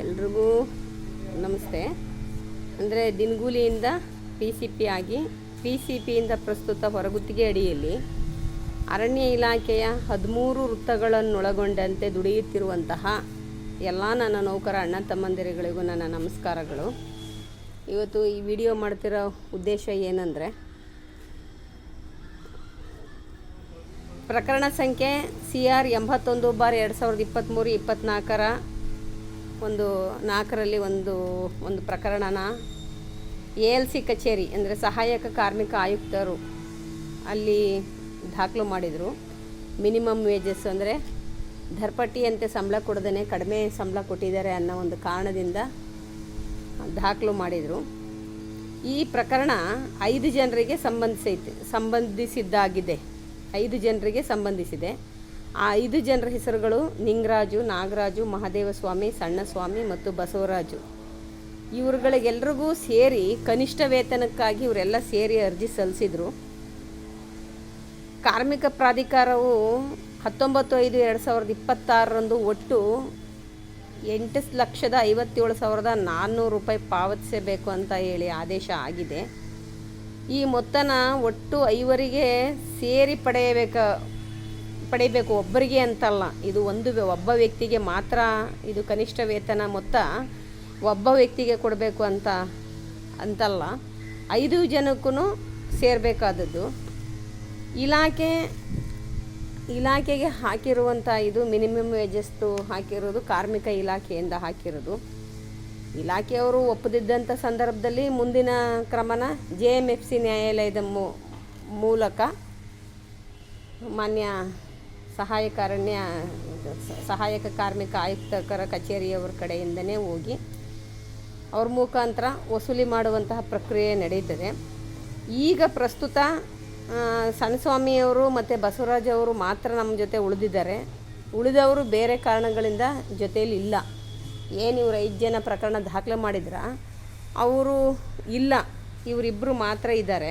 ಎಲ್ರಿಗೂ ನಮಸ್ತೆ. ಅಂದರೆ ದಿನಗೂಲಿಯಿಂದ PCP ಆಗಿ PCPಯಿಂದ ಪ್ರಸ್ತುತ ಹೊರಗುತ್ತಿಗೆ ಅಡಿಯಲ್ಲಿ ಅರಣ್ಯ ಇಲಾಖೆಯ 13 ವೃತ್ತಗಳನ್ನೊಳಗೊಂಡಂತೆ ದುಡಿಯುತ್ತಿರುವಂತಹ ಎಲ್ಲ ನನ್ನ ನೌಕರ ಅಣ್ಣ ತಮ್ಮಂದಿರುಗಳಿಗೂ ನನ್ನ ನಮಸ್ಕಾರಗಳು. ಇವತ್ತು ಈ ವಿಡಿಯೋ ಮಾಡ್ತಿರೋ ಉದ್ದೇಶ ಏನಂದರೆ, ಪ್ರಕರಣ ಸಂಖ್ಯೆ CR 81/2023-24 ನಾಲ್ಕರಲ್ಲಿ ಒಂದು ಪ್ರಕರಣನ ALC ಕಚೇರಿ ಅಂದರೆ ಸಹಾಯಕ ಕಾರ್ಮಿಕ ಆಯುಕ್ತರು ಅಲ್ಲಿ ದಾಖಲು ಮಾಡಿದರು. ಮಿನಿಮಮ್ ವೇಜಸ್ ಅಂದರೆ ಧರ್ಪಟ್ಟಿಯಂತೆ ಸಂಬಳ ಕೊಡದೇ ಕಡಿಮೆ ಸಂಬಳ ಕೊಟ್ಟಿದ್ದಾರೆ ಅನ್ನೋ ಒಂದು ಕಾರಣದಿಂದ ದಾಖಲು ಮಾಡಿದರು. ಈ ಪ್ರಕರಣ 5 ಜನರಿಗೆ ಸಂಬಂಧಿಸಿದ್ದಾಗಿದೆ. 5 ಜನರಿಗೆ ಸಂಬಂಧಿಸಿದೆ. ಆ 5 ಜನರ ಹೆಸರುಗಳು ನಿಂಗರಾಜು, ನಾಗರಾಜು, ಮಹದೇವಸ್ವಾಮಿ, ಸಣ್ಣಸ್ವಾಮಿ ಮತ್ತು ಬಸವರಾಜು. ಇವ್ರುಗಳಿಗೆಲ್ರಿಗೂ ಸೇರಿ ಕನಿಷ್ಠ ವೇತನಕ್ಕಾಗಿ ಇವರೆಲ್ಲ ಸೇರಿ ಅರ್ಜಿ ಸಲ್ಲಿಸಿದರು. ಕಾರ್ಮಿಕ ಪ್ರಾಧಿಕಾರವು 19/5/2026 ಒಟ್ಟು 8,57,400 ರೂಪಾಯಿ ಪಾವತಿಸಬೇಕು ಅಂತ ಹೇಳಿ ಆದೇಶ ಆಗಿದೆ. ಈ ಮೊತ್ತನ ಒಟ್ಟು 5 ಸೇರಿ ಪಡೆಯಬೇಕು, ಒಬ್ಬರಿಗೆ ಅಂತಲ್ಲ. ಇದು ಒಬ್ಬ ವ್ಯಕ್ತಿಗೆ ಮಾತ್ರ ಇದು ಕನಿಷ್ಠ ವೇತನ ಮೊತ್ತ ಒಬ್ಬ ವ್ಯಕ್ತಿಗೆ ಕೊಡಬೇಕು ಅಂತಲ್ಲ, 5 ಜನಕ್ಕೂ ಸೇರಬೇಕಾದದ್ದು. ಇಲಾಖೆಗೆ ಹಾಕಿರುವಂಥ ಇದು ಮಿನಿಮಮ್ ವೇಜಸ್ದು ಹಾಕಿರೋದು ಕಾರ್ಮಿಕ ಇಲಾಖೆಯಿಂದ ಹಾಕಿರೋದು. ಇಲಾಖೆಯವರು ಒಪ್ಪದಿದ್ದಂಥ ಸಂದರ್ಭದಲ್ಲಿ ಮುಂದಿನ ಕ್ರಮನ JMFC ನ್ಯಾಯಾಲಯದ ಮೂಲಕ ಮಾನ್ಯ ಸಹಾಯಕ ಕಾರ್ಮಿಕ ಆಯುಕ್ತರ ಕಚೇರಿಯವರ ಕಡೆಯಿಂದನೇ ಹೋಗಿ ಅವ್ರ ಮುಖಾಂತರ ವಸೂಲಿ ಮಾಡುವಂತಹ ಪ್ರಕ್ರಿಯೆ ನಡೀತದೆ. ಈಗ ಪ್ರಸ್ತುತ ಸಣ್ಣಸ್ವಾಮಿಯವರು ಮತ್ತು ಬಸವರಾಜ್ ಅವರು ಮಾತ್ರ ನಮ್ಮ ಜೊತೆ ಉಳಿದಿದ್ದಾರೆ. ಉಳಿದವರು ಬೇರೆ ಕಾರಣಗಳಿಂದ ಜೊತೆಯಲ್ಲಿ ಇಲ್ಲ. ಏನು ಇವರು 5 ಜನ ಪ್ರಕರಣ ದಾಖಲೆ ಮಾಡಿದ್ರ ಅವರು ಇಲ್ಲ, ಇವರಿಬ್ಬರು ಮಾತ್ರ ಇದ್ದಾರೆ.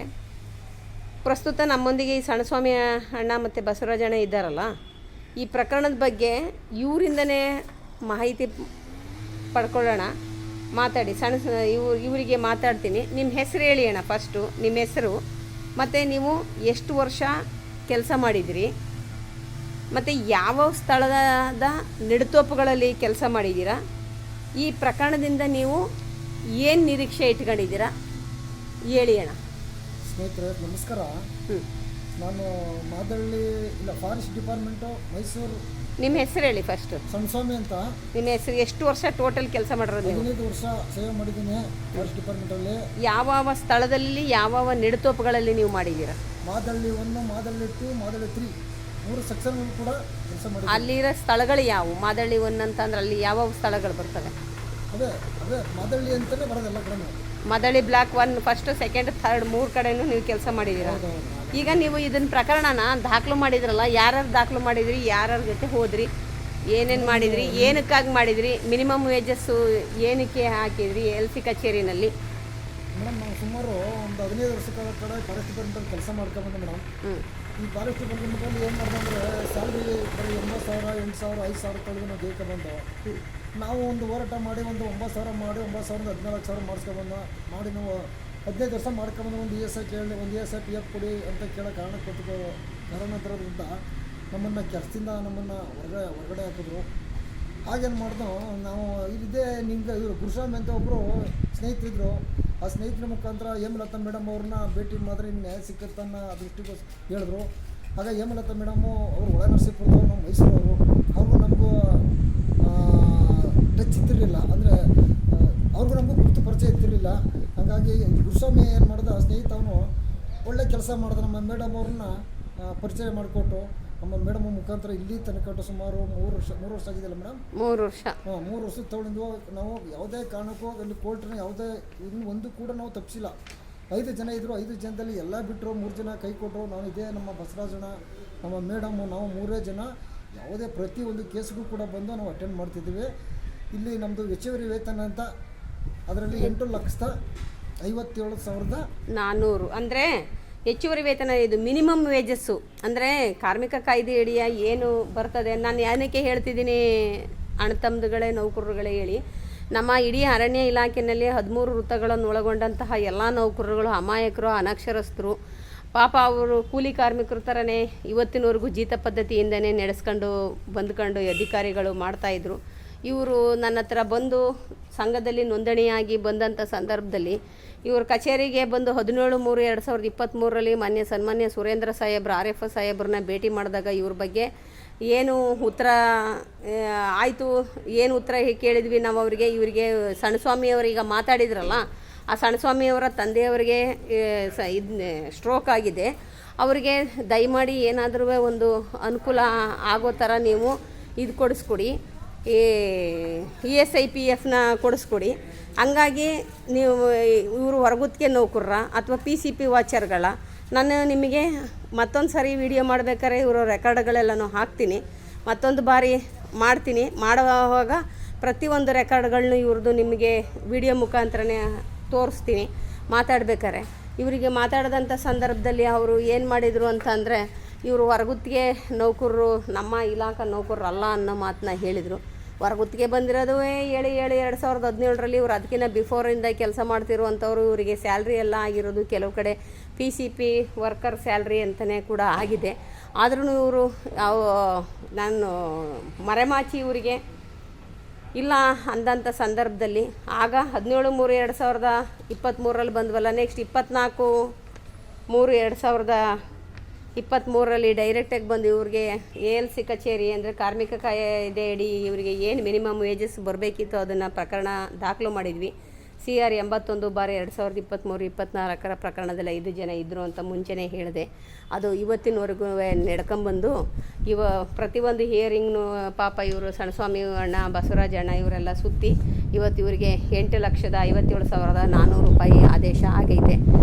ಪ್ರಸ್ತುತ ನಮ್ಮೊಂದಿಗೆ ಈ ಸಣ್ಣಸ್ವಾಮಿ ಅಣ್ಣ ಮತ್ತು ಬಸವರಾಜ ಅಣ್ಣ ಇದ್ದಾರಲ್ಲ, ಈ ಪ್ರಕರಣದ ಬಗ್ಗೆ ಇವರಿಂದನೇ ಮಾಹಿತಿ ಪಡ್ಕೊಳ್ಳೋಣ. ಮಾತಾಡಿ ಇವರಿಗೆ ಮಾತಾಡ್ತೀನಿ. ನಿಮ್ಮ ಹೆಸರು ಹೇಳಿ ಅಣ್ಣ. ಫಸ್ಟು ನಿಮ್ಮ ಹೆಸರು, ಮತ್ತು ನೀವು ಎಷ್ಟು ವರ್ಷ ಕೆಲಸ ಮಾಡಿದಿರಿ, ಮತ್ತು ಯಾವ ಸ್ಥಳದ ನೆಡುತೋಪುಗಳಲ್ಲಿ ಕೆಲಸ ಮಾಡಿದ್ದೀರಾ, ಈ ಪ್ರಕರಣದಿಂದ ನೀವು ಏನು ನಿರೀಕ್ಷೆ ಇಟ್ಕೊಂಡಿದ್ದೀರಾ ಹೇಳಿ ಅಣ್ಣ. ಸ್ನೇಹಿತರೆ ನಮಸ್ಕಾರ. ನಾನು ಮಾದಳ್ಳಿ ಫಾರೆಸ್ಟ್ ಡಿಪಾರ್ಟ್ಮೆಂಟು, ಮೈಸೂರು. ನಿಮ್ಮ ಹೆಸರು ಹೇಳಿ ಫಸ್ಟು. ಸಣ್ಣಸ್ವಾಮಿ ಅಂತ. ನಿಮ್ಮ ಹೆಸರು, ಎಷ್ಟು ವರ್ಷ ಟೋಟಲ್ ಕೆಲಸ ಮಾಡಿರೋದು ನೀವು? 15 ವರ್ಷ ಸೇವೆ ಮಾಡಿದ್ದೀನಿ ಫಾರೆಸ್ಟ್ ಡಿಪಾರ್ಟ್ಮೆಂಟಲ್ಲಿ. ಯಾವ ಸ್ಥಳದಲ್ಲಿ ಯಾವ ನೆಡುತೋಪುಗಳಲ್ಲಿ ನೀವು ಮಾಡಿದ್ದೀರಾ? ಮಾದಳ್ಳಿ 1, ಮಾದಳ್ಳಿ 2, ಮಾದಳ್ಳಿ 3 3 ಸೆಕ್ಷನ್ಗಳು ಕೂಡ ಕೆಲಸ ಮಾಡಿ. ಅಲ್ಲಿರೋ ಸ್ಥಳಗಳು ಯಾವುವು? ಮಾದಳ್ಳಿ 1 ಅಂತಂದ್ರೆ ಅಲ್ಲಿ ಯಾವ ಸ್ಥಳಗಳು ಬರ್ತವೆ? ಅದೇ ಮಾದಳ್ಳಿ ಅಂತಲೇ ಬರೋದೆಲ್ಲ ಕಡೆ. Madalli block 1 first, second, third 3 ಕಡೆನೂ ನೀವು ಕೆಲಸ ಮಾಡಿದ್ದೀರಾ. ಈಗ ನೀವು ಇದನ್ನ ಪ್ರಕರಣನ ದಾಖಲು ಮಾಡಿದ್ರಲ್ಲ, ಯಾರ್ಯಾರು ದಾಖಲು ಮಾಡಿದ್ರಿ, ಯಾರ್ಯಾರ ಜೊತೆ ಹೋದ್ರಿ, ಏನೇನು ಮಾಡಿದ್ರಿ, ಏನಕ್ಕಾಗಿ ಮಾಡಿದ್ರಿ, ಮಿನಿಮಮ್ ವೇಜಸ್ಸು ಏನಕ್ಕೆ ಹಾಕಿದ್ರಿ LC ಕಚೇರಿನಲ್ಲಿ? ಮೇಡಮ್, ನಾವು ಸುಮಾರು ಒಂದು 15 ವರ್ಷಗಳ ಕಡೆ ಫಾರೆಸ್ಟ್ ಡಿಪಾರ್ಟ್ಮೆಂಟಲ್ಲಿ ಕೆಲಸ ಮಾಡ್ಕೊಂಬಂದೆ ಮೇಡಮ್. ಈ ಫಾರೆಸ್ಟ್ ಡಿಪಾರ್ಟ್ಮೆಂಟಲ್ಲಿ ಏನು ಮಾಡಿದ್ರೆ ಸ್ಯಾಲ್ರಿ ಬರೀ 80,000, 8,000, 5,000 ತೊಳೆದು ನಾವು ದೇಕ ಬಂದು ನಾವು ಒಂದು ಹೋರಾಟ ಮಾಡಿ ಒಂದು 9,000 ಮಾಡಿ 9,000 14,000 ಮಾಡಿ ನಾವು 15 ವರ್ಷ ಮಾಡ್ಕೊಂಬಂದು ಒಂದು ESI ಕೇಳಿ, ಒಂದು ESI PF ಕೊಡಿ ಅಂತ ಕೇಳೋ ಕಾರಣಾಂತರದಿಂದ ನಮ್ಮನ್ನು ಕೆಲಸದಿಂದ ಹೊರಗಡೆ ಹಾಕಿದ್ರು. ಹಾಗೇನು ಮಾಡಿದ್ರು ನಾವು ಇವರು ಗುರುಸ್ವಾಮಿ ಅಂತ ಒಬ್ಬರು ಸ್ನೇಹಿತರಿದ್ದರು. ಆ ಸ್ನೇಹಿತರ ಮುಖಾಂತರ ಹೇಮಲತಾ ಮೇಡಮ್ ಅವ್ರನ್ನ ಭೇಟಿ ಮಾಡಿದ್ರೆ ನ್ಯಾಯ ಸಿಕ್ಕತ್ತನ್ನ ದೃಷ್ಟಿಗೋಸ್ಕರ ಹೇಳಿದ್ರು. ಆಗ ಹೇಮಲತಾ ಮೇಡಮು ಅವರು ಒಳನರಸೀಪುರದವ್ರು, ನಾವು ಮೈಸೂರವರು. ಅವ್ರಿಗೂ ನಮಗೂ ಟಚ್ ಇತ್ತಿರಲಿಲ್ಲ, ಅಂದರೆ ಅವ್ರಿಗೂ ನಮಗೂ ಗುರುತು ಪರಿಚಯ ಇತ್ತಿರಲಿಲ್ಲ. ಹಾಗಾಗಿ ಗುರುಸ್ವಾಮಿ ಏನು ಮಾಡಿದ, ಸ್ನೇಹಿತ ಅವನು ಒಳ್ಳೆ ಕೆಲಸ ಮಾಡಿದ. ನಮ್ಮ ಮೇಡಮ್ ಅವ್ರನ್ನ ಪರಿಚಯ ಮಾಡಿಕೊಟ್ಟು ನಮ್ಮ ಮೇಡಮ್ ಮುಖಾಂತರ ಇಲ್ಲಿ ತನಕ ಸುಮಾರು 3 ವರ್ಷ ಆಗಿದೆಯಲ್ಲ ಮೇಡಮ್? 3 ವರ್ಷ. 3 ವರ್ಷದ ತಗೊಂಡು ನಾವು ಯಾವುದೇ ಕಾರಣಕ್ಕೂ ಅಲ್ಲಿ ಕೋರ್ಟ್ನ ಯಾವುದೇ ಒಂದು ಕೂಡ ನಾವು ತಪ್ಪಿಸಿಲ್ಲ. 5 ಜನ ಇದ್ದರು. 5 ಜನದಲ್ಲಿ ಎಲ್ಲ ಬಿಟ್ಟರು, 3 ಜನ ಕೈ ಕೊಟ್ಟರು. ನಾವು ಇದೇ ನಮ್ಮ ಬಸವರಾಜಣ್ಣ, ನಮ್ಮ ಮೇಡಮು, ನಾವು 3 ಜನ ಯಾವುದೇ ಪ್ರತಿಯೊಂದು ಕೇಸ್ಗೂ ಕೂಡ ಬಂದು ನಾವು ಅಟೆಂಡ್ ಮಾಡ್ತಿದ್ದೀವಿ. ಇಲ್ಲಿ ನಮ್ಮದು ಹೆಚ್ಚುವರಿ ವೇತನ ಅಂತ ಅದರಲ್ಲಿ 8,57,400 ಅಂದರೆ ಹೆಚ್ಚುವರಿ ವೇತನ. ಇದು ಮಿನಿಮಮ್ ವೇಜಸ್ಸು ಅಂದರೆ ಕಾರ್ಮಿಕ ಕಾಯ್ದೆ ಅಡಿಯ ಏನು ಬರ್ತದೆ. ನಾನು ಏನಕ್ಕೆ ಹೇಳ್ತಿದ್ದೀನಿ ಅಣ್ಣ ತಮ್ಮದುಗಳೇ, ನೌಕರರುಗಳೇ ಹೇಳಿ, ನಮ್ಮ ಇಡೀ ಅರಣ್ಯ ಇಲಾಖೆಯಲ್ಲಿ 13 ವೃತ್ತಗಳನ್ನು ಒಳಗೊಂಡಂತಹ ಎಲ್ಲ ನೌಕರರುಗಳು ಅಮಾಯಕರು, ಅನಕ್ಷರಸ್ಥರು. ಪಾಪ ಅವರು ಕೂಲಿ ಕಾರ್ಮಿಕರ ಥರನೇ ಇವತ್ತಿನವರೆಗೂ ಜೀತ ಪದ್ಧತಿಯಿಂದನೇ ನಡೆಸ್ಕೊಂಡು ಬಂದ್ಕೊಂಡು ಅಧಿಕಾರಿಗಳು ಮಾಡ್ತಾಯಿದ್ರು. ಇವರು ನನ್ನ ಹತ್ರ ಬಂದು ಸಂಘದಲ್ಲಿ ನೋಂದಣಿಯಾಗಿ ಬಂದಂಥ ಸಂದರ್ಭದಲ್ಲಿ ಇವರು ಕಚೇರಿಗೆ ಬಂದು 17/3/2023 ಮಾನ್ಯ ಸನ್ಮಾನ್ಯ ಸುರೇಂದ್ರ ಸಾಹೇಬ್ರು RF ಸಾಹೇಬ್ರನ್ನ ಭೇಟಿ ಮಾಡಿದಾಗ ಇವ್ರ ಬಗ್ಗೆ ಏನು ಉತ್ತರ ಆಯಿತು, ಏನು ಉತ್ತರ ಕೇಳಿದ್ವಿ ನಾವು ಅವರಿಗೆ. ಇವರಿಗೆ ಸಣ್ಣಸ್ವಾಮಿಯವರೀಗ ಮಾತಾಡಿದ್ರಲ್ಲ, ಆ ಸಣ್ಣಸ್ವಾಮಿಯವರ ತಂದೆಯವರಿಗೆ ಸ್ಟ್ರೋಕ್ ಆಗಿದೆ. ಅವರಿಗೆ ದಯಮಾಡಿ ಏನಾದರೂ ಒಂದು ಅನುಕೂಲ ಆಗೋ ಥರ ನೀವು ಇದು ಕೊಡಿಸ್ಕೊಡಿ, ESIPFನ ಕೊಡಿಸ್ಕೊಡಿ. ಹಂಗಾಗಿ ನೀವು ಇವರು ಹೊರಗುತ್ತಿಗೆ ನೌಕರರ ಅಥವಾ PCP ವಾಚರ್ಗಳ, ನಾನು ನಿಮಗೆ ಮತ್ತೊಂದು ಸಾರಿ ವಿಡಿಯೋ ಮಾಡ್ಬೇಕಾದ್ರೆ ಇವರು ರೆಕಾರ್ಡ್ಗಳೆಲ್ಲನೂ ಹಾಕ್ತೀನಿ, ಮತ್ತೊಂದು ಬಾರಿ ಮಾಡ್ತೀನಿ. ಮಾಡುವಾಗ ಪ್ರತಿಯೊಂದು ರೆಕಾರ್ಡ್ಗಳನ್ನೂ ಇವ್ರದ್ದು ನಿಮಗೆ ವಿಡಿಯೋ ಮುಖಾಂತರನೇ ತೋರಿಸ್ತೀನಿ ಮಾತಾಡ್ಬೇಕಾರೆ. ಇವರಿಗೆ ಮಾತಾಡಿದಂಥ ಸಂದರ್ಭದಲ್ಲಿ ಅವರು ಏನು ಮಾಡಿದರು ಅಂತ ಅಂದರೆ, ಇವರು ಹೊರಗುತ್ತಿಗೆ ನೌಕರರು ನಮ್ಮ ಇಲಾಖಾ ನೌಕರರು ಅಲ್ಲ ಅನ್ನೋ ಮಾತನ್ನ ಹೇಳಿದರು. ಹೊರಗುತ್ತಿಗೆ ಬಂದಿರೋದು ಹೇಳಿ 2017ರಲ್ಲಿ ಇವರು ಅದಕ್ಕಿಂತ ಬಿಫೋರಿಂದ ಕೆಲಸ ಮಾಡ್ತಿರುವಂಥವ್ರು. ಇವರಿಗೆ ಸ್ಯಾಲ್ರಿ ಎಲ್ಲ ಆಗಿರೋದು ಕೆಲವು ಕಡೆ PCP ವರ್ಕರ್ ಸ್ಯಾಲ್ರಿ ಅಂತಲೇ ಕೂಡ ಆಗಿದೆ. ಆದ್ರೂ ಇವರು ನಾನು ಮರೆಮಾಚಿ ಇವರಿಗೆ ಇಲ್ಲ ಅಂದಂಥ ಸಂದರ್ಭದಲ್ಲಿ ಆಗ 17/3/2023 ಬಂದ್ವಲ್ಲ, ನೆಕ್ಸ್ಟ್ 24/3/2023 ಡೈರೆಕ್ಟಾಗಿ ಬಂದು ಇವ್ರಿಗೆ ALC ಕಚೇರಿ ಅಂದರೆ ಕಾರ್ಮಿಕ ಕಾಯ್ದೆ ಅಡಿ ಇವರಿಗೆ ಏನು ಮಿನಿಮಮ್ ವೇಜಸ್ ಬರಬೇಕಿತ್ತು ಅದನ್ನು ಪ್ರಕರಣ ದಾಖಲು ಮಾಡಿದ್ವಿ. CR 81/2023-24 ಪ್ರಕರಣದಲ್ಲಿ 5 ಜನ ಇದ್ದರು ಅಂತ ಮುಂಚೆನೇ ಹೇಳಿದೆ. ಅದು ಇವತ್ತಿನವರೆಗೂ ನಡ್ಕೊಂಬಂದು ಪ್ರತಿಯೊಂದು ಹಿಯರಿಂಗ್ನು ಪಾಪ ಇವರು ಸಣ್ಣಸ್ವಾಮಿ ಅಣ್ಣ, ಬಸವರಾಜ ಅಣ್ಣ ಇವರೆಲ್ಲ ಸುತ್ತಿ ಇವತ್ತು ಇವರಿಗೆ 8,57,400 ರೂಪಾಯಿ ಆದೇಶ ಆಗೈತೆ.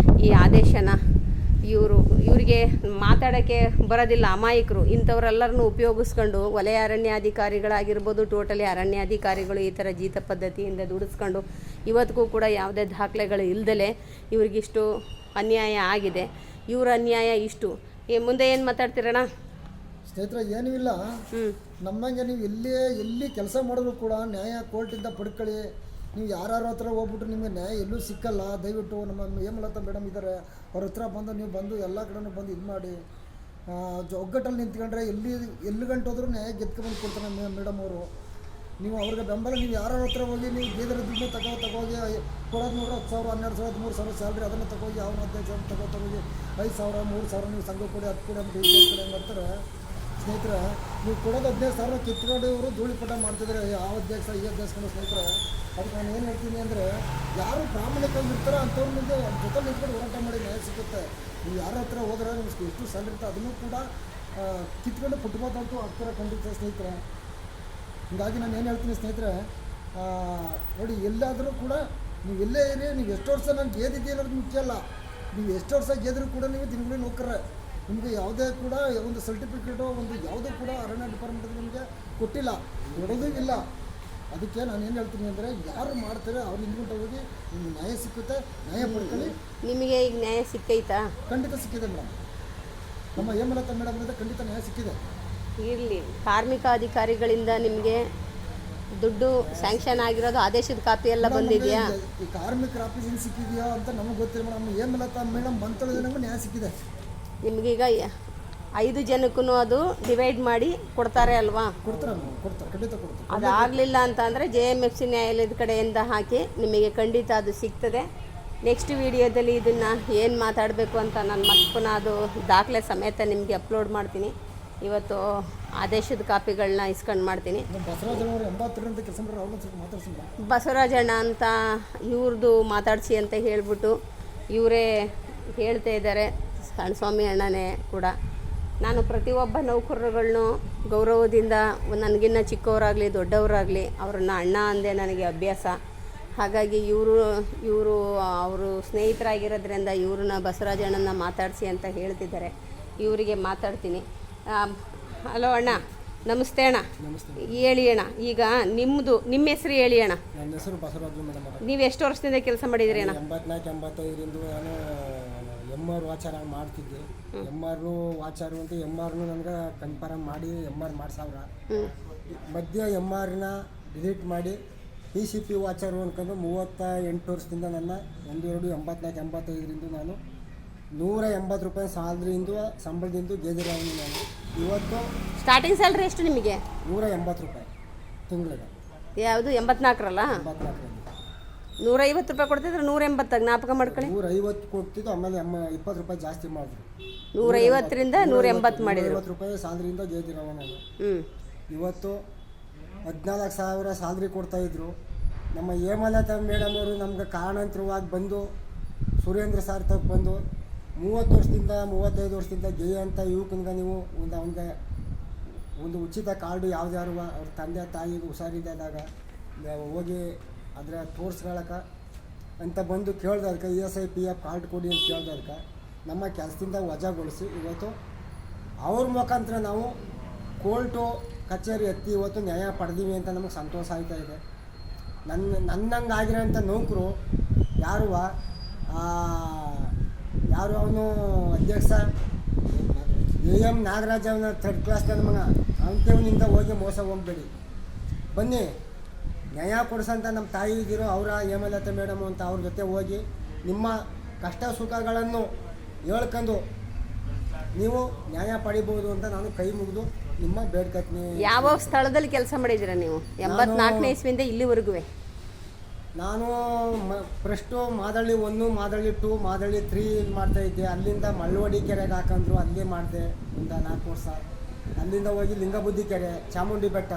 ಈ ಆದೇಶನ ಇವರಿಗೆ ಮಾತಾಡೋಕ್ಕೆ ಬರೋದಿಲ್ಲ, ಅಮಾಯಕರು ಇಂಥವರೆಲ್ಲರನ್ನೂ ಉಪಯೋಗಿಸ್ಕೊಂಡು ವಲಯ ಅರಣ್ಯಾಧಿಕಾರಿಗಳಾಗಿರ್ಬೋದು, ಟೋಟಲಿ ಅರಣ್ಯಾಧಿಕಾರಿಗಳು ಈ ಥರ ಜೀತ ಪದ್ಧತಿಯಿಂದ ದುಡಿಸ್ಕೊಂಡು ಇವತ್ತಿಗೂ ಕೂಡ ಯಾವುದೇ ದಾಖಲೆಗಳು ಇಲ್ದಲೆ ಇವ್ರಿಗಿಷ್ಟು ಅನ್ಯಾಯ ಆಗಿದೆ. ಇವ್ರ ಅನ್ಯಾಯ ಇಷ್ಟು. ಮುಂದೆ ಏನು ಮಾತಾಡ್ತೀರಣ್ಣ? ಸ್ನೇಹಿತರೆ, ಏನೂ ಇಲ್ಲ. ನಮ್ಮಂಗೆ ನೀವು ಎಲ್ಲಿ ಕೆಲಸ ಮಾಡಿದ್ರು ಕೂಡ ನ್ಯಾಯ ಕೋರ್ಟಿಂದ ಪಡ್ಕೊಳ್ಳಿ. ನೀವು ಯಾರ್ಯಾರ ಹತ್ರ ಹೋಗ್ಬಿಟ್ರು ನಿಮಗೆ ನ್ಯಾಯ ಎಲ್ಲೂ ಸಿಕ್ಕಲ್ಲ. ದಯವಿಟ್ಟು ನಮ್ಮ ಹೇಮಲತಾ ಮೇಡಮ್ ಇದ್ದಾರೆ, ಅವ್ರ ಹತ್ರ ಬಂದು ನೀವು ಬಂದು ಎಲ್ಲ ಕಡೆನೂ ಬಂದು ಇದು ಮಾಡಿ ಒಗ್ಗಟ್ಟಲ್ಲಿ ನಿಂತ್ಕೊಂಡ್ರೆ ಎಲ್ಲಿ ಗಂಟೆ ಹೋದ್ರೂ ನ್ಯಾಯ ಗೆದ್ಕೊಂಡ್ಬಂದು ಕೊಡ್ತಾರೆ ಮೇಡಮ್ ಅವರು. ನೀವು ಅವ್ರಿಗೆ ಬೆಂಬಲ, ನೀವು ಯಾರ ಹತ್ರ ಹೋಗಿ ನೀವು ಬೇರೆ ದುಡ್ಡು ತಗೋಗಿ ಕೊಡೋದು ನೋಡ್ರೆ 10,000, 12,000, 13,000 ಸ್ಯಾಲ್ರಿ ಅದನ್ನು ತಗೋಗಿ ಅವ್ನ ಅಧ್ಯಕ್ಷ ತಗೋಗಿ 5,000, 3,000 ನೀವು ಸಂಘ ಕೊಡಿ, ಅದು ಕೊಡಿ ಅಂತ ಹೆಂಗೆ ಮಾಡ್ತಾರೆ. ಸ್ನೇಹಿತರೆ, ನೀವು ಕೊಡೋದು 15,000 ಕಿತ್ಕೊಂಡು ಇವರು ಧೂಳಿಪಟ ಮಾಡ್ತಿದ್ದಾರೆ. ಯಾವ ಅಧ್ಯಕ್ಷ ಈ ಅಧ್ಯಕ್ಷಗಳು. ಸ್ನೇಹಿತರೆ, ಅದಕ್ಕೆ ನಾನು ಏನು ಹೇಳ್ತೀನಿ ಅಂದರೆ, ಯಾರು ಪ್ರಾಮಾಣಿಕವಾಗಿ ಇರ್ತಾರೆ ಅಂಥವ್ರ ಮುಂದೆ ಜೊತೆ ನಿಂತ್ಕೊಂಡು ಹೋರಾಟ ಮಾಡಿ ನ್ಯಾಯ ಸಿಗುತ್ತೆ. ನೀವು ಯಾರ ಹತ್ರ ಹೋದ್ರೆ ನಿಮ್ಗೆ ಎಷ್ಟು ಸ್ಯಾಲ್ರಿ ಇರುತ್ತೆ ಅದನ್ನು ಕೂಡ ಕಿತ್ಕೊಂಡು ಪುಟ್ಬೋದಂತೂ ಆಗ್ತಾರೆ ಖಂಡಿತ ಸ್ನೇಹಿತರೆ. ಹೀಗಾಗಿ ನಾನು ಏನು ಹೇಳ್ತೀನಿ ಸ್ನೇಹಿತರೆ, ನೋಡಿ, ಎಲ್ಲಾದರೂ ಕೂಡ ನೀವು ಎಲ್ಲೇ ಇರಿ, ನೀವು ಎಷ್ಟು ವರ್ಷ ನಾನು ಗೆದ್ದಿದ್ದೆ ಅನ್ನೋದು ಮುಖ್ಯ ಅಲ್ಲ. ನೀವು ಎಷ್ಟು ವರ್ಷ ಗೆದ್ದರೂ ಕೂಡ ನೀವು ದಿನಗಳು ನೌಕರರೇ. ನಿಮಗೆ ಯಾವುದೇ ಕೂಡ ಒಂದು ಸರ್ಟಿಫಿಕೇಟು ಒಂದು ಯಾವುದೂ ಕೂಡ ಅರಣ್ಯ ಡಿಪಾರ್ಟ್ಮೆಂಟ್ ನಿಮಗೆ ಕೊಟ್ಟಿಲ್ಲ, ಕೊಡೋದೂ ಇಲ್ಲ. ಅದಕ್ಕೆ ನಾನು ಏನು ಹೇಳ್ತೀನಿ ಅಂದರೆ, ಯಾರು ಮಾಡ್ತಾರೆ ಅವ್ರು ಹಿಂದ್ಬಿಟ್ಟು ಹೋಗಿ ನಿಮ್ಗೆ ನ್ಯಾಯ ಸಿಕ್ಕುತ್ತೆ, ನ್ಯಾಯ ಪಡ್ಕೊಳ್ಳಿ. ನಿಮಗೆ ಈಗ ನ್ಯಾಯ ಸಿಕ್ಕೈತಾ? ಖಂಡಿತ ಸಿಕ್ಕಿದೆ ಮೇಡಮ್. ನಮ್ಮ ಹೇಮಲತಾ ಮೇಡಮ್ ಇಂದ ಖಂಡಿತ ನ್ಯಾಯ ಸಿಕ್ಕಿದೆ. ಇರಲಿ, ಕಾರ್ಮಿಕ ಅಧಿಕಾರಿಗಳಿಂದ ನಿಮಗೆ ದುಡ್ಡು ಸ್ಯಾಂಕ್ಷನ್ ಆಗಿರೋದು ಆದೇಶದ ಕಾಪಿ ಎಲ್ಲ ಬಂದಿದೆಯಾ? ಈ ಕಾರ್ಮಿಕರ ಆಫೀಸಿಂದ ಸಿಕ್ಕಿದೆಯಾ ಅಂತ ನಮಗೆ ಗೊತ್ತಿಲ್ಲ ಮೇಡಮ್. ಹೇಮಲತಾ ಮೇಡಮ್ ಬಂತಳಿದ್ರೆ ನಮಗೆ ನ್ಯಾಯ ಸಿಕ್ಕಿದೆ. ನಿಮಗೀಗ 5 ಜನಕ್ಕೂ ಅದು ಡಿವೈಡ್ ಮಾಡಿ ಕೊಡ್ತಾರೆ ಅಲ್ವಾ? ಕೊಡ್ತಾರೆ, ಖಂಡಿತ ಕೊಡ್ತಾರೆ. ಅದಾಗಲಿಲ್ಲ ಅಂತಂದರೆ JMFC ನ್ಯಾಯಾಲಯದ ಕಡೆಯಿಂದ ಹಾಕಿ ನಿಮಗೆ ಖಂಡಿತ ಅದು ಸಿಗ್ತದೆ. ನೆಕ್ಸ್ಟ್ ವಿಡಿಯೋದಲ್ಲಿ ಇದನ್ನು ಏನು ಮಾತಾಡಬೇಕು ಅಂತ ನಾನು ಮತ್ತೆ ಪುನಃ ಅದು ದಾಖಲೆ ಸಮೇತ ನಿಮಗೆ ಅಪ್ಲೋಡ್ ಮಾಡ್ತೀನಿ. ಇವತ್ತು ಆದೇಶದ ಕಾಪಿಗಳನ್ನ ಇಸ್ಕೊಂಡು ಮಾಡ್ತೀನಿ. ಬಸವರಾಜಣ್ಣ ಅಂತ ಇವ್ರದ್ದು ಮಾತಾಡಿಸಿ ಅಂತ ಹೇಳಿಬಿಟ್ಟು ಇವರೇ ಹೇಳ್ತಾ ಇದ್ದಾರೆ, ಸಣ್ಣಸ್ವಾಮಿ ಅಣ್ಣನೇ ಕೂಡ. ನಾನು ಪ್ರತಿಯೊಬ್ಬ ನೌಕರರುಗಳನ್ನು ಗೌರವದಿಂದ, ನನಗಿನ್ನ ಚಿಕ್ಕವರಾಗಲಿ ದೊಡ್ಡವರಾಗಲಿ ಅವ್ರನ್ನ ಅಣ್ಣ ಅಂದೇ ನನಗೆ ಅಭ್ಯಾಸ. ಹಾಗಾಗಿ ಅವರು ಸ್ನೇಹಿತರಾಗಿರೋದ್ರಿಂದ ಇವ್ರನ್ನ ಬಸವರಾಜಣ್ಣನ ಮಾತಾಡಿಸಿ ಅಂತ ಹೇಳ್ತಿದ್ದಾರೆ. ಇವರಿಗೆ ಮಾತಾಡ್ತೀನಿ. ಹಲೋ ಅಣ್ಣ, ನಮಸ್ತೆ ಅಣ್ಣ. ಹೇಳಿ ಅಣ್ಣ, ಈಗ ನಿಮ್ಮ ಹೆಸರು ಹೇಳಿ ಅಣ್ಣ. ನನ್ನ ಹೆಸರು ಬಸವರಾಜು ಮೇಡಮ್. ನೀವು ಎಷ್ಟು ವರ್ಷದಿಂದ ಕೆಲಸ ಮಾಡಿದಿರಿ ಅಣ್ಣ? 84-85ರಿಂದ ನಾನು MR ವಾಚರ್ ಆಗಿ ಮಾಡ್ತಿದ್ದೆ. MR ವಾಚರು ಅಂತ MRನು ನನಗೆ ಕನ್ಫರ್ಮ್ ಮಾಡಿ MR ಮಾಡ್ಸವ್ರ. ಮಧ್ಯ MRನ ಡಿಲೀಟ್ ಮಾಡಿ PCP ವಾಚರು ಅನ್ಕೊಂಡು 38 ವರ್ಷದಿಂದ ನನ್ನ 84 85ರಿಂದ ನಾನು 180 ರೂಪಾಯಿ ಸಂಬಳದಿಂದ ಗೆದ್ದಿರೋನು ನಾನು. ಇವತ್ತು ಸ್ಟಾರ್ಟಿಂಗ್ ಸ್ಯಾಲ್ರಿ ಎಷ್ಟು ನಿಮಗೆ? 180 ರೂಪಾಯಿ ತಿಂಗಳಿಗೆ. ಯಾವುದು 84ರಲ್ಲ? 84ರಲ್ಲಿ 150 ರೂಪಾಯಿ ಕೊಡ್ತಿದ್ರೆ 180 ಜ್ಞಾಪಕ ಮಾಡ್ಕೊಳ್ಳಿ. 150 ಕೊಡ್ತಿದ್ದು, ಆಮೇಲೆ 20 ರೂಪಾಯಿ ಜಾಸ್ತಿ ಮಾಡಿದ್ರು. 150ರಿಂದ 180 ಮಾಡಿದ್ರು. 150 ರೂಪಾಯಿ ಸ್ಯಾಲ್ರಿಯಿಂದ ಗೆದ್ದಿರೋವ ನಾನು. ಇವತ್ತು 14,000 ಸ್ಯಾಲ್ರಿ ಕೊಡ್ತಾಯಿದ್ರು. ನಮ್ಮ ಹೇಮಲತಾ ಮೇಡಮ್ ಅವರು ನಮ್ಗೆ ಕಾರಣಾಂತರವಾಗಿ ಬಂದು ಸುರೇಂದ್ರ ಸರ್ ತಗ ಬಂದು 30 ವರ್ಷದಿಂದ 35 ವರ್ಷದಿಂದ ಗೆಯ್ ಅಂತ ಯುವಕನಿಗೆ ನೀವು ಅವನಿಗೆ ಒಂದು ಉಚಿತ ಕಾರ್ಡು ಯಾವ್ದಾರು ಅವ್ರ ತಂದೆ ತಾಯಿಗೆ ಹುಷಾರಿದ್ದಾಗ ಹೋಗಿ ಅದರ ತೋರಿಸ್ಕೊಳಕ್ಕೆ ಅಂತ ಬಂದು ಕೇಳ್ದಕ್ಕೆ ESI PF ಕಾರ್ಡ್ ಕೊಡಿ ಅಂತ ಕೇಳ್ದಕ್ಕೆ ನಮ್ಮ ಕೆಲಸದಿಂದ ವಜಾಗೊಳಿಸಿ ಇವತ್ತು ಅವ್ರ ಮುಖಾಂತರ ನಾವು ಕೋರ್ಟು ಕಚೇರಿ ಎತ್ತಿ ಇವತ್ತು ನ್ಯಾಯ ಪಡೆದೀವಿ ಅಂತ ನಮಗೆ ಸಂತೋಷ ಆಯ್ತಾ ಇದೆ. ನನ್ನಂಗೆ ಆಗಿರೋಂಥ ನೌಕರು ಯಾರು ಅವನು ಅಧ್ಯಕ್ಷ AM ನಾಗರಾಜ್ ಅವನ 3rd ಕ್ಲಾಸ್ ನನ್ನ ಮಗ, ಅಂಥವನಿಂದ ಹೋಗಿ ಮೋಸ ಹೋಗಬೇಡಿ. ಬನ್ನಿ ನ್ಯಾಯ ಕೊಡಿಸೋಂಥ ನಮ್ಮ ತಾಯಿ ಇದ್ದಿರೋ ಅವರ ಹೇಮಲತಾ ಮೇಡಮು ಅಂತ ಅವ್ರ ಜೊತೆ ಹೋಗಿ ನಿಮ್ಮ ಕಷ್ಟ ಸುಖಗಳನ್ನು ಹೇಳ್ಕೊಂಡು ನೀವು ನ್ಯಾಯ ಪಡಿಬೋದು ಅಂತ ನಾನು ಕೈ ಮುಗಿದು ನಿಮ್ಮ ಬೇಡ್ಕತ್ತೀನಿ. ಯಾವ ಸ್ಥಳದಲ್ಲಿ ಕೆಲಸ ಮಾಡಿದ್ದೀರಾ ನೀವು 84ನೇ ಇಸ್ವಿಯಿಂದ ಇಲ್ಲಿವರೆಗೂ? ನಾನು ಫಸ್ಟು ಮಾದಳ್ಳಿ 1, ಮಾದಳ್ಳಿ 2, ಮಾದಳ್ಳಿ 3 ಮಾಡ್ತಾಯಿದ್ದೆ. ಅಲ್ಲಿಂದ ಮಳ್ಳವಡಿ ಕೆರೆಗೆ ಹಾಕೊಂಡ್ರು, ಅಲ್ಲೇ ಮಾಡಿದೆ ಒಂದು 4 ವರ್ಷ. ಅಲ್ಲಿಂದ ಹೋಗಿ ಲಿಂಗಬುದ್ಧಿ ಕೆರೆ, ಚಾಮುಂಡಿ ಬೆಟ್ಟ,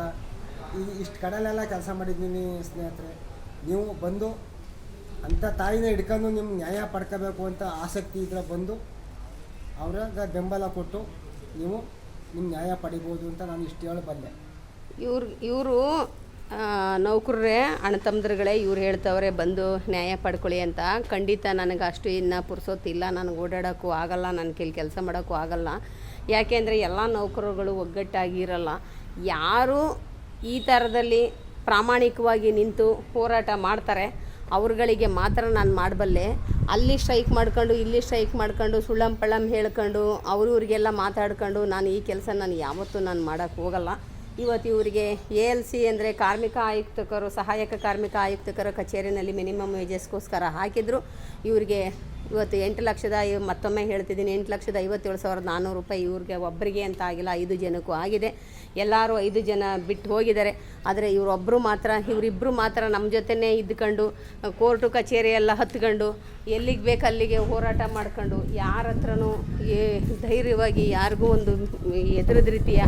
ಇಷ್ಟು ಕಡೆಲೆಲ್ಲ ಕೆಲಸ ಮಾಡಿದ್ದೀನಿ ಸ್ನೇಹಿತರೆ. ನೀವು ಬಂದು ಅಂಥ ತಾಯಿನ ಹಿಡ್ಕೊಂಡು ನಿಮ್ಮ ನ್ಯಾಯ ಪಡ್ಕೋಬೇಕು ಅಂತ ಆಸಕ್ತಿ ಇದ್ರೆ ಬಂದು ಅವ್ರಿಗೆ ಬೆಂಬಲ ಕೊಟ್ಟು ನೀವು ನಿಮ್ಮ ನ್ಯಾಯ ಪಡಿಬೋದು ಅಂತ ನಾನು ಇಷ್ಟು ಹೇಳಿ ಬಂದೆ. ಇವರು ನೌಕರರೇ, ಅಣ್ಣತಮ್ಮದ್ರುಗಳೇ, ಇವ್ರು ಹೇಳ್ತವ್ರೆ ಬಂದು ನ್ಯಾಯ ಪಡ್ಕೊಳ್ಳಿ ಅಂತ. ಖಂಡಿತ ನನಗೆ ಅಷ್ಟು ಇನ್ನು ಪುರ್ಸೊತ್ತಿಲ್ಲ, ನನಗೆ ಓಡಾಡೋಕ್ಕೂ ಆಗಲ್ಲ, ನನ್ನ ಕೆಲಸ ಮಾಡೋಕ್ಕೂ ಆಗಲ್ಲ. ಯಾಕೆಂದರೆ ಎಲ್ಲ ನೌಕರರುಗಳು ಒಗ್ಗಟ್ಟಾಗಿರಲ್ಲ. ಯಾರು ಈ ಥರದಲ್ಲಿ ಪ್ರಾಮಾಣಿಕವಾಗಿ ನಿಂತು ಹೋರಾಟ ಮಾಡ್ತಾರೆ ಅವ್ರುಗಳಿಗೆ ಮಾತ್ರ ನಾನು ಮಾಡಬಲ್ಲೆ. ಅಲ್ಲಿ ಸ್ಟ್ರೈಕ್ ಮಾಡ್ಕೊಂಡು ಇಲ್ಲಿ ಸ್ಟ್ರೈಕ್ ಮಾಡ್ಕೊಂಡು ಸುಳ್ಳಂಪಳ್ಳಂ ಹೇಳ್ಕೊಂಡು ಅವ್ರಿಗೆಲ್ಲ ಮಾತಾಡ್ಕೊಂಡು ನಾನು ಈ ಕೆಲಸ ಯಾವತ್ತೂ ಮಾಡೋಕ್ಕೆ ಹೋಗಲ್ಲ. ಇವತ್ತು ಇವರಿಗೆ ALC ಅಂದರೆ ಕಾರ್ಮಿಕ ಆಯುಕ್ತಕರು, ಸಹಾಯಕ ಕಾರ್ಮಿಕ ಆಯುಕ್ತಕರ ಕಚೇರಿನಲ್ಲಿ ಮಿನಿಮಮ್ ವೇಜಸ್ಗೋಸ್ಕರ ಹಾಕಿದ್ರು. ಇವರಿಗೆ ಇವತ್ತು 8 ಲಕ್ಷದ, ಮತ್ತೊಮ್ಮೆ ಹೇಳ್ತಿದ್ದೀನಿ, 8,57,400 ರೂಪಾಯಿ ಇವ್ರಿಗೆ ಒಬ್ಬರಿಗೆ ಅಂತ ಆಗಿಲ್ಲ, 5 ಜನಕ್ಕೂ ಆಗಿದೆ. ಎಲ್ಲರೂ 5 ಜನ ಬಿಟ್ಟು ಹೋಗಿದ್ದಾರೆ. ಆದರೆ ಇವರಿಬ್ಬರು ಮಾತ್ರ ನಮ್ಮ ಜೊತೆನೇ ಇದ್ಕೊಂಡು ಕೋರ್ಟು ಕಚೇರಿ ಎಲ್ಲ ಹತ್ಕೊಂಡು ಎಲ್ಲಿಗೆ ಬೇಕು ಅಲ್ಲಿಗೆ ಹೋರಾಟ ಮಾಡ್ಕೊಂಡು ಯಾರ ಹತ್ರನೂ ಧೈರ್ಯವಾಗಿ ಯಾರಿಗೂ ಒಂದು ಎದುರದ ರೀತಿಯ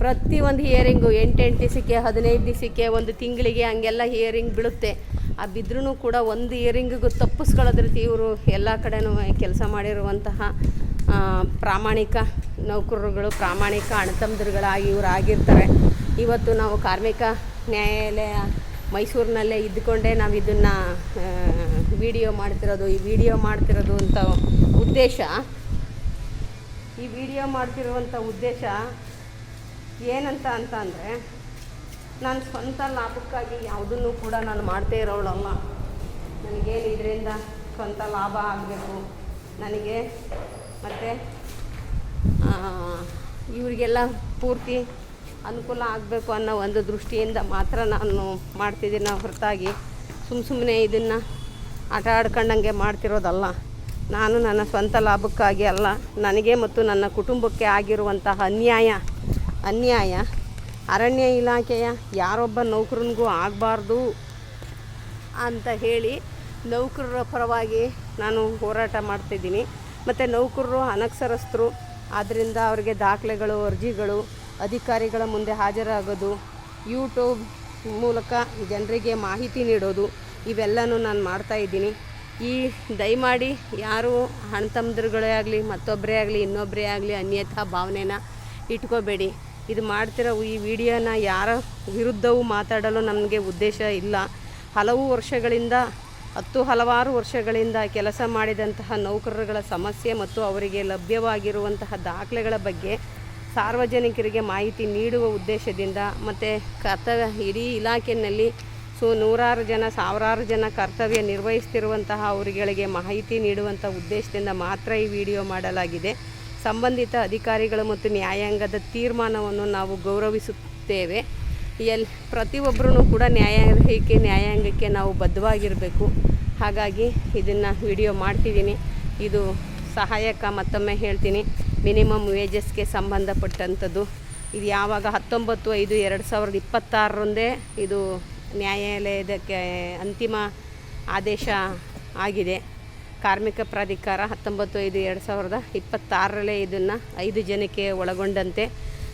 ಪ್ರತಿಯೊಂದು ಹಿಯರಿಂಗು 8 ದಿವಸಕ್ಕೆ 15 ದಿವಸಕ್ಕೆ 1 ತಿಂಗಳಿಗೆ ಹಂಗೆಲ್ಲ ಹಿಯರಿಂಗ್ ಬೀಳುತ್ತೆ. ಆ ಬಿದ್ರೂ ಕೂಡ ಒಂದು ಹಿಯರಿಂಗಿಗೂ ತಪ್ಪಿಸ್ಕೊಳ್ಳೋದ್ರ ರೀತಿ ಇವರು ಎಲ್ಲ ಕಡೆನೂ ಕೆಲಸ ಮಾಡಿರುವಂತಹ ಪ್ರಾಮಾಣಿಕ ನೌಕರರುಗಳು, ಪ್ರಾಮಾಣಿಕ ಅಣ್ಣತಮ್ಮದ್ರುಗಳಾಗಿ ಇವರು ಆಗಿರ್ತಾರೆ. ಇವತ್ತು ನಾವು ಕಾರ್ಮಿಕ ನ್ಯಾಯಾಲಯ ಮೈಸೂರಿನಲ್ಲೇ ಇದ್ದುಕೊಂಡೇ ನಾವು ಇದನ್ನು ವಿಡಿಯೋ ಮಾಡ್ತಿರೋದು. ಈ ವಿಡಿಯೋ ಮಾಡ್ತಿರುವಂಥ ಉದ್ದೇಶ ಏನಂತ ಅಂದರೆ ನಾನು ಸ್ವಂತ ಲಾಭಕ್ಕಾಗಿ ಯಾವುದನ್ನು ಕೂಡ ನಾನು ಮಾಡ್ತಾ ಇರೋಳಲ್ಲ. ನನಗೇನು ಇದರಿಂದ ಸ್ವಂತ ಲಾಭ ಆಗಬೇಕು ನನಗೆ, ಮತ್ತು ಇವರಿಗೆಲ್ಲ ಪೂರ್ತಿ ಅನುಕೂಲ ಆಗಬೇಕು ಅನ್ನೋ ಒಂದು ದೃಷ್ಟಿಯಿಂದ ಮಾತ್ರ ನಾನು ಮಾಡ್ತಿದ್ದೀನಿ ಹೊರತಾಗಿ ಸುಮ್ಮನೆ ಇದನ್ನು ಆಟ ಆಡ್ಕೊಂಡಂಗೆ ಮಾಡ್ತಿರೋದಲ್ಲ. ನಾನು ನನ್ನ ಸ್ವಂತ ಲಾಭಕ್ಕಾಗಿ ಅಲ್ಲ, ನನಗೆ ಮತ್ತು ನನ್ನ ಕುಟುಂಬಕ್ಕೆ ಆಗಿರುವಂತಹ ಅನ್ಯಾಯ ಅರಣ್ಯ ಇಲಾಖೆಯ ಯಾರೊಬ್ಬ ನೌಕರನಿಗೂ ಆಗಬಾರ್ದು ಅಂತ ಹೇಳಿ ನೌಕರರ ಪರವಾಗಿ ನಾನು ಹೋರಾಟ ಮಾಡ್ತಿದ್ದೀನಿ. ಮತ್ತು ನೌಕರರು ಅನಕ್ಷರಸ್ಥರು, ಆದ್ದರಿಂದ ಅವರಿಗೆ ದಾಖಲೆಗಳು, ಅರ್ಜಿಗಳು, ಅಧಿಕಾರಿಗಳ ಮುಂದೆ ಹಾಜರಾಗೋದು, ಯೂಟ್ಯೂಬ್ ಮೂಲಕ ಜನರಿಗೆ ಮಾಹಿತಿ ನೀಡೋದು, ಇವೆಲ್ಲನೂ ನಾನು ಮಾಡ್ತಾಯಿದ್ದೀನಿ. ದಯಮಾಡಿ ಯಾರು ಅಣ್ಣತಮ್ಮದ್ರುಗಳೇ ಆಗಲಿ, ಮತ್ತೊಬ್ಬರೇ ಆಗಲಿ, ಇನ್ನೊಬ್ಬರೇ ಆಗಲಿ ಅನ್ಯಥಾ ಭಾವನೆನ ಇಟ್ಕೋಬೇಡಿ. ಇದು ಮಾಡ್ತಿರೋ ಈ ವಿಡಿಯೋನ ಯಾರ ವಿರುದ್ಧವೂ ಮಾತಾಡಲು ನಮಗೆ ಉದ್ದೇಶ ಇಲ್ಲ. ಹಲವಾರು ವರ್ಷಗಳಿಂದ ಕೆಲಸ ಮಾಡಿದಂತಹ ನೌಕರರುಗಳ ಸಮಸ್ಯೆ ಮತ್ತು ಅವರಿಗೆ ಲಭ್ಯವಾಗಿರುವಂತಹ ದಾಖಲೆಗಳ ಬಗ್ಗೆ ಸಾರ್ವಜನಿಕರಿಗೆ ಮಾಹಿತಿ ನೀಡುವ ಉದ್ದೇಶದಿಂದ, ಮತ್ತು ಇಡೀ ಇಲಾಖೆಯಲ್ಲಿ ಸಾವಿರಾರು ಜನ ಕರ್ತವ್ಯ ನಿರ್ವಹಿಸ್ತಿರುವಂತಹ ಅವರುಗಳಿಗೆ ಮಾಹಿತಿ ನೀಡುವಂಥ ಉದ್ದೇಶದಿಂದ ಮಾತ್ರ ಈ ವಿಡಿಯೋ ಮಾಡಲಾಗಿದೆ. ಸಂಬಂಧಿತ ಅಧಿಕಾರಿಗಳು ಮತ್ತು ನ್ಯಾಯಾಂಗದ ತೀರ್ಮಾನವನ್ನು ನಾವು ಗೌರವಿಸುತ್ತೇವೆ. ಪ್ರತಿಯೊಬ್ಬರೂ ಕೂಡ ನ್ಯಾಯಾಂಗಕ್ಕೆ ನಾವು ಬದ್ಧವಾಗಿರಬೇಕು. ಹಾಗಾಗಿ ಇದನ್ನು ವಿಡಿಯೋ ಮಾಡ್ತಿದ್ದೀನಿ. ಇದು ಸಹಾಯಕ, ಮತ್ತೊಮ್ಮೆ ಹೇಳ್ತೀನಿ, ಮಿನಿಮಮ್ ವೇಜಸ್ಗೆ ಸಂಬಂಧಪಟ್ಟಂಥದ್ದು. ಇದು ಯಾವಾಗ 19/5/2026 ಇದು ನ್ಯಾಯಾಲಯದಕ್ಕೆ ಅಂತಿಮ ಆದೇಶ ಆಗಿದೆ. ಕಾರ್ಮಿಕ ಪ್ರಾಧಿಕಾರ 19/5/2026 ಇದನ್ನು 5 ಜನಕ್ಕೆ ಒಳಗೊಂಡಂತೆ,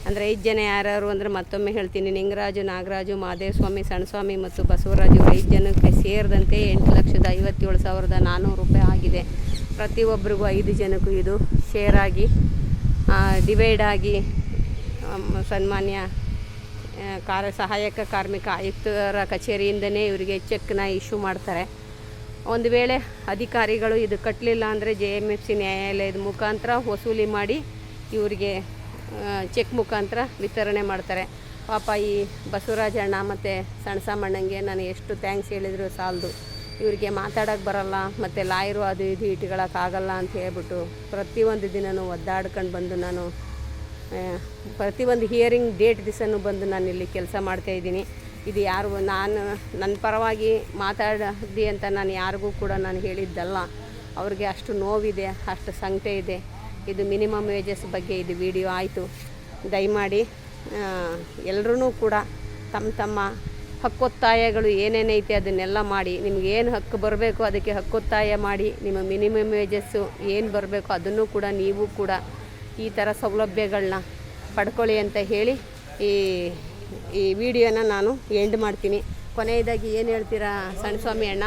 ಅಂದರೆ 5 ಜನ ಯಾರ್ಯಾರು ಅಂದರೆ ಮತ್ತೊಮ್ಮೆ ಹೇಳ್ತೀನಿ, ನಿಂಗರಾಜು, ನಾಗರಾಜು, ಮಾದೇವಸ್ವಾಮಿ, ಸಣ್ಣಸ್ವಾಮಿ ಮತ್ತು ಬಸವರಾಜು 5 ಜನಕ್ಕೆ ಸೇರಿದಂತೆ 8,57,400 ರೂಪಾಯಿ ಆಗಿದೆ. ಪ್ರತಿಯೊಬ್ಬರಿಗೂ 5 ಜನಕ್ಕೂ ಇದು ಶೇರ್ ಆಗಿ ಡಿವೈಡ್ ಆಗಿ ಸನ್ಮಾನ್ಯ ಸಹಾಯಕ ಕಾರ್ಮಿಕ ಆಯುಕ್ತರ ಕಚೇರಿಯಿಂದನೇ ಇವರಿಗೆ ಚೆಕ್ನ ಇಶ್ಯೂ ಮಾಡ್ತಾರೆ. ಒಂದು ವೇಳೆ ಅಧಿಕಾರಿಗಳು ಇದು ಕಟ್ಟಲಿಲ್ಲ ಅಂದರೆ JMFC ನ್ಯಾಯಾಲಯದ ಮುಖಾಂತರ ವಸೂಲಿ ಮಾಡಿ ಇವರಿಗೆ ಚೆಕ್ ಮುಖಾಂತರ ವಿತರಣೆ ಮಾಡ್ತಾರೆ. ಪಾಪ ಈ ಬಸವರಾಜ ಅಣ್ಣ ಮತ್ತು ಸಣ್ಣಸಾಮಣ್ಣಂಗೆ ನಾನು ಎಷ್ಟು ಥ್ಯಾಂಕ್ಸ್ ಹೇಳಿದ್ರು ಸಾಲದು. ಇವರಿಗೆ ಮಾತಾಡೋಕ್ಕೆ ಬರಲ್ಲ, ಮತ್ತು ಲಾಯರು ಅದು ಇದು ಇಟ್ಕೊಳ್ಳೋಕ್ಕಾಗಲ್ಲ ಅಂತ ಹೇಳ್ಬಿಟ್ಟು ಪ್ರತಿಯೊಂದು ದಿನವೂ ಒದ್ದಾಡ್ಕೊಂಡು ಬಂದು ನಾನು ಪ್ರತಿಯೊಂದು ಹಿಯರಿಂಗ್ ಡೇಟ್ ದಿವಸನೂ ಬಂದು ನಾನು ಇಲ್ಲಿ ಕೆಲಸ ಮಾಡ್ತಾಯಿದ್ದೀನಿ. ಇದು ಯಾರು ನನ್ನ ಪರವಾಗಿ ಮಾತಾಡಿ ಅಂತ ನಾನು ಯಾರಿಗೂ ಕೂಡ ನಾನು ಹೇಳಿದ್ದಲ್ಲ. ಅವ್ರಿಗೆ ಅಷ್ಟು ನೋವಿದೆ, ಅಷ್ಟು ಸಂಕಟ ಇದೆ. ಇದು ಮಿನಿಮಮ್ ವೇಜಸ್ ಬಗ್ಗೆ ಇದು ವಿಡಿಯೋ ಆಯಿತು. ದಯಮಾಡಿ ಎಲ್ಲರೂ ಕೂಡ ತಮ್ಮ ಹಕ್ಕೊತ್ತಾಯಗಳು ಏನೇನೈತೆ ಅದನ್ನೆಲ್ಲ ಮಾಡಿ, ನಿಮಗೇನು ಹಕ್ಕು ಬರಬೇಕು ಅದಕ್ಕೆ ಹಕ್ಕೊತ್ತಾಯ ಮಾಡಿ, ನಿಮ್ಮ ಮಿನಿಮಮ್ ವೇಜಸ್ಸು ಏನು ಬರಬೇಕು ಅದನ್ನು ಕೂಡ ನೀವು ಕೂಡ ಈ ಥರ ಸೌಲಭ್ಯಗಳನ್ನ ಪಡ್ಕೊಳ್ಳಿ ಅಂತ ಹೇಳಿ ಈ ವಿಡಿಯೋನ ನಾನು ಎಂಡ್ ಮಾಡ್ತೀನಿ. ಕೊನೆಯದಾಗಿ ಏನು ಹೇಳ್ತೀರಾ ಸಣ್ಣಸ್ವಾಮಿ ಅಣ್ಣ,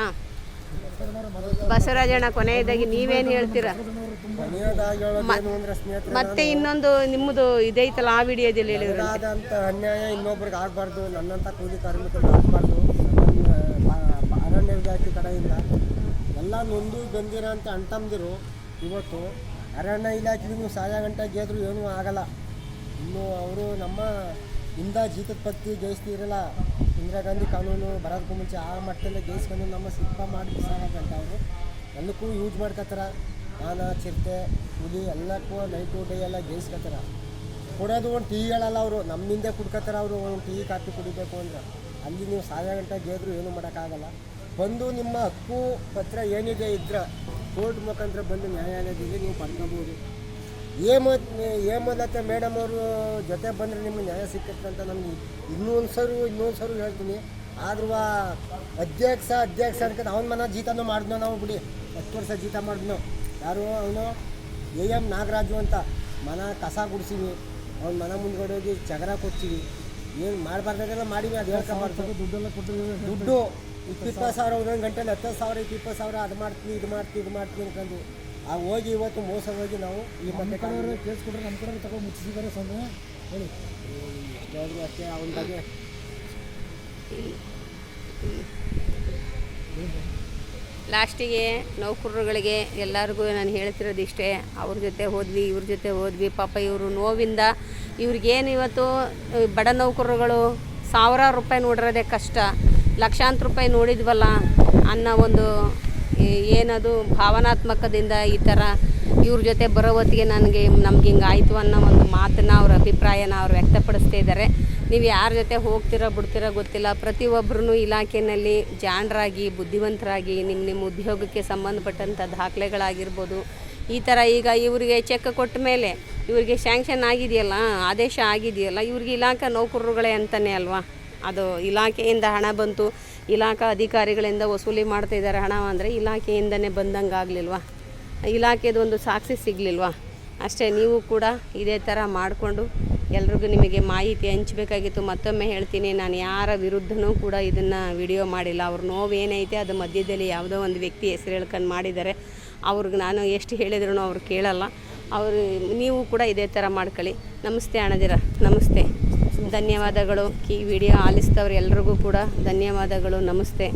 ಬಸವರಾಜ ಅಣ್ಣ, ಕೊನೆಯದಾಗಿ ನೀವೇನು ಹೇಳ್ತೀರಾ? ಮತ್ತೆ ಇನ್ನೊಂದು ನಿಮ್ಮದು ಇದೈತಲ್ಲ ಆ ವಿಡಿಯೋದಲ್ಲಿ ಹೇಳಿದ್ರು ಅನ್ಯಾಯ ಇನ್ನೊಬ್ರಿಗೆ ಆಗಬಾರ್ದು, ನನ್ನಂಥ ಕೂಲಿ ಕಾರ್ಮಿಕರಿಗೆ ಆಗಬಾರ್ದು. ಅರಣ್ಯ ಇಲಾಖೆ ಕಡೆಯಿಂದ ಎಲ್ಲ ನೊಂದು ಬಂದಿರೋ ಅಂತ ಅಣ್ತಂದಿರು ಇವತ್ತು ಅರಣ್ಯ ಇಲಾಖೆಗೂ ಸಹಾಯ ಗಂಟೆ ಗೆದ್ರು ಏನೂ ಆಗಲ್ಲ. ಇನ್ನು ಅವರು ನಮ್ಮ ಇಂದ ಜೀತದ ಪತ್ತಿ ಜಯಿಸ್ತಿರಲ್ಲ, ಇಂದಿರಾ ಗಾಂಧಿ ಕಾನೂನು ಬರೋದಕ್ಕೂ ಮುಂಚೆ ಆ ಮಟ್ಟದಲ್ಲೇ ಜಯಿಸ್ಕೊಂಡು ನಮ್ಮ ಸಿಪ್ಪ ಮಾಡಿ ಬಿಸಾಗಂಟ ಅವರು ಎಲ್ಲಕ್ಕೂ ಯೂಸ್ ಮಾಡ್ಕೊತಾರ. ಆನ, ಚಿರತೆ, ಹುಲಿ ಎಲ್ಲಕ್ಕೂ ನೈಟು ಡೇ ಎಲ್ಲ ಜಯಿಸ್ಕೊತಾರ. ಕೊಡೋದು ಒಂದು ಟೀ ಹೇಳಲ್ಲ ಅವರು, ನಮ್ಮಿಂದೆ ಕುಡ್ಕೊತಾರ. ಅವರು ಒಂದು ಟೀ ಕಾಫಿ ಕುಡಿಬೇಕು ಅಂದ್ರೆ ಅಲ್ಲಿ ನೀವು ಸಹಾಯ ಗಂಟೆ ಗೆದ್ರು ಏನೂ ಮಾಡೋಕ್ಕಾಗಲ್ಲ. ಬಂದು ನಿಮ್ಮ ಹಕ್ಕು ಪತ್ರ ಏನಿದೆ ಇದ್ರೆ ಕೋರ್ಟ್ ಮುಖಾಂತರ ಬಂದು ನ್ಯಾಯಾಲಯದಲ್ಲಿ ನೀವು ಪಡ್ಕೋಬೋದು. ಏಮದತ್ತೆ ಮೇಡಮ್ ಅವರು ಜೊತೆ ಬಂದರೆ ನಿಮ್ಗೆ ನ್ಯಾಯ ಸಿಕ್ಕತ್ತೆ ಅಂತ ನಮ್ಗೆ ಇನ್ನೊಂದು ಸರು ಹೇಳ್ತೀನಿ. ಆದ್ರೂ ಅಧ್ಯಕ್ಷ ಅನ್ಕೊಂಡು ಅವನ ಮನ ಜೀತನೂ ಮಾಡಿದ್ನೋ ನಾವು ಬಿಡಿ, 10 ವರ್ಷ ಜೀತ ಮಾಡಿದ್ನೋ. ಯಾರು ಅವನು AM ನಾಗರಾಜು ಅಂತ ಮನ ಕಸ ಗುಡಿಸಿವಿ, ಅವ್ನ ಮನ ಮುಂದ್ಗಡೆ ಹೋಗಿ ಚಗರ ಕೊಡ್ತೀವಿ. ಏನು ಮಾಡಬಾರ್ದಾಗೆಲ್ಲ ಮಾಡಿವಿ, ಅದು ಹೇಳ್ಕೊಬಾರ್ದು. ದುಡ್ಡೆಲ್ಲ ಕೊಟ್ಟರೆ ದುಡ್ಡು 20,000 ಒಂದೊಂದು ಗಂಟೆಲಿ 10,000 20,000 ಅದು ಮಾಡ್ತೀನಿ ಇದು ಅನ್ಕೊಂಡು ಹೋಗಿ ಇವತ್ತು ಮೋಸ ಹೋಗಿ ನಾವು ಈ ನಮ್ಮ ಕಡೆ ಕೇಸ್ ಕೊಟ್ಟರೆ ನಮ್ಮ ಕಡೆ ತಗೊಂಡು ಮುಚ್ಚಿಸಿದ್ದಾರೆ ಸ್ವಾಮಿ ಹೇಳಿ. ಅಷ್ಟೇ ಅವನ ಬಗ್ಗೆ ಲಾಸ್ಟಿಗೆ ನೌಕರರುಗಳಿಗೆ ಎಲ್ಲರಿಗೂ ನಾನು ಹೇಳ್ತಿರೋದು ಇಷ್ಟೇ. ಅವ್ರ ಜೊತೆ ಹೋದ್ವಿ, ಇವ್ರ ಜೊತೆ ಹೋದ್ವಿ. ಪಾಪ ಇವರು ನೋವಿಂದ ಇವ್ರಿಗೇನು ಇವತ್ತು ಬಡ ನೌಕರರುಗಳು 1,000 ರೂಪಾಯಿ ನೋಡಿರೋದೇ ಕಷ್ಟ, ಲಕ್ಷಾಂತರ ರೂಪಾಯಿ ನೋಡಿದ್ವಲ್ಲ ಅನ್ನೋ ಒಂದು ಏನದು ಭಾವನಾತ್ಮಕದಿಂದ ಈ ಥರ ಇವ್ರ ಜೊತೆ ಬರೋ ಹೊತ್ತಿಗೆ ನಮಗೆ ಹಿಂಗೆ ಆಯಿತು ಅನ್ನೋ ಒಂದು ಮಾತನ್ನು ಅವ್ರ ಅಭಿಪ್ರಾಯನ ಅವ್ರು ವ್ಯಕ್ತಪಡಿಸ್ತಾ ಇದ್ದಾರೆ. ನೀವು ಯಾರ ಜೊತೆ ಹೋಗ್ತೀರಾ ಬಿಡ್ತೀರಾ ಗೊತ್ತಿಲ್ಲ. ಪ್ರತಿಯೊಬ್ಬರೂ ಇಲಾಖೆಯಲ್ಲಿ ಜಾಣರಾಗಿ ಬುದ್ಧಿವಂತರಾಗಿ ನಿಮ್ಮ ಉದ್ಯೋಗಕ್ಕೆ ಸಂಬಂಧಪಟ್ಟಂಥ ದಾಖಲೆಗಳಾಗಿರ್ಬೋದು, ಈ ಥರ ಈಗ ಇವರಿಗೆ ಚೆಕ್ ಕೊಟ್ಟ ಮೇಲೆ ಇವರಿಗೆ ಸ್ಯಾಂಕ್ಷನ್ ಆಗಿದೆಯಲ್ಲ, ಆದೇಶ ಆಗಿದೆಯಲ್ಲ, ಇವ್ರಿಗೆ ಇಲಾಖೆ ನೌಕರರುಗಳೇ ಅಂತಲೇ ಅಲ್ವಾ. ಅದು ಇಲಾಖೆಯಿಂದ ಹಣ ಬಂತು, ಇಲಾಖಾ ಅಧಿಕಾರಿಗಳಿಂದ ವಸೂಲಿ ಮಾಡ್ತಾಯಿದ್ದಾರೆ ಹಣ ಅಂದರೆ ಇಲಾಖೆಯಿಂದನೇ ಬಂದಂಗೆ ಆಗಲಿಲ್ವಾ, ಇಲಾಖೆದು ಒಂದು ಸಾಕ್ಷಿ ಸಿಗಲಿಲ್ವಾ? ಅಷ್ಟೇ. ನೀವು ಕೂಡ ಇದೇ ಥರ ಮಾಡಿಕೊಂಡು ಎಲ್ರಿಗೂ ನಿಮಗೆ ಮಾಹಿತಿ ಹಂಚಬೇಕಾಗಿತ್ತು. ಮತ್ತೊಮ್ಮೆ ಹೇಳ್ತೀನಿ, ನಾನು ಯಾರ ವಿರುದ್ಧನೂ ಕೂಡ ಇದನ್ನು ವಿಡಿಯೋ ಮಾಡಿಲ್ಲ. ಅವ್ರ ನೋವು ಏನೈತೆ ಅದು ಮಧ್ಯದಲ್ಲಿ ಯಾವುದೋ ಒಂದು ವ್ಯಕ್ತಿ ಹೆಸರು ಹೇಳ್ಕೊಂಡು ಮಾಡಿದ್ದಾರೆ. ಅವ್ರಿಗೆ ನಾನು ಎಷ್ಟು ಹೇಳಿದ್ರು ಅವ್ರು ಕೇಳಲ್ಲ. ನೀವು ಕೂಡ ಇದೇ ಥರ ಮಾಡ್ಕೊಳ್ಳಿ. ನಮಸ್ತೆ ಅಣ್ಣದಿರ, ನಮಸ್ತೆ, ಧನ್ಯವಾದಗಳು. ಈ ವಿಡಿಯೋ ಆಲಿಸಿದವ್ರು ಎಲ್ರಿಗೂ ಕೂಡ ಧನ್ಯವಾದಗಳು. ನಮಸ್ತೆ.